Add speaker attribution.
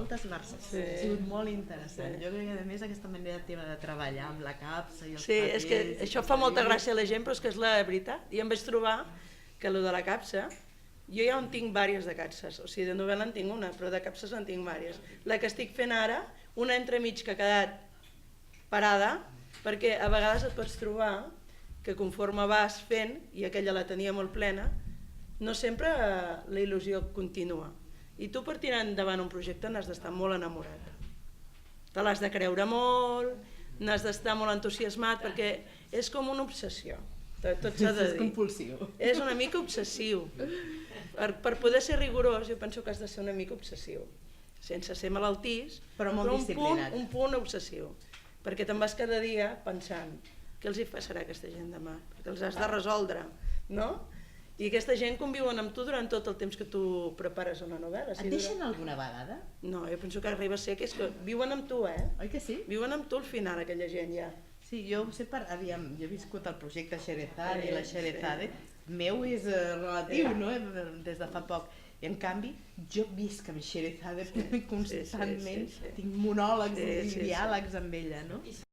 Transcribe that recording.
Speaker 1: moltes versions. Ha sigut molt interessant. Jo crec que a més aquesta manera teva de treballar amb la capsa i els
Speaker 2: Sí, és que
Speaker 1: papers...
Speaker 2: això fa molta gràcia a la gent, però és que és la veritat. I em vaig trobar que allò de la capsa, jo ja en tinc diverses de capses, o sigui, de novel·la en tinc una, però de capses en tinc diverses. La que estic fent ara, una entremig que ha quedat parada, perquè a vegades et pots trobar que conforme vas fent, i aquella la tenia molt plena, no sempre la il·lusió continua. I tu per tirar endavant un projecte n'has d'estar molt enamorat. Te l'has de creure molt, n'has d'estar molt entusiasmat, perquè és com una obsessió. Tot s'ha de dir.
Speaker 1: És compulsiu.
Speaker 2: És una mica obsessiu. Per poder ser rigorós, jo penso que has de ser una mica obsessiu. Sense ser malaltís,
Speaker 1: però molt disciplinat.
Speaker 2: Un punt obsessiu. Perquè te'n vas cada dia pensant què els hi passarà a aquesta gent demà, perquè els has de resoldre, no? I aquesta gent conviuen amb tu durant tot el temps que tu prepares una novel·la.
Speaker 1: Et deixen alguna vegada?
Speaker 2: No, jo penso que arriba a ser que viuen amb tu,
Speaker 1: Oi que sí?
Speaker 2: Viuen amb tu al final, aquella gent ja.
Speaker 1: Sí, jo ho sé jo he viscut el projecte Xerezade i la Xerezade, meu és relatiu, no? Des de fa poc. I en canvi, jo visc amb Xerezade constantment, tinc monòlegs i diàlegs amb ella, no?
Speaker 3: I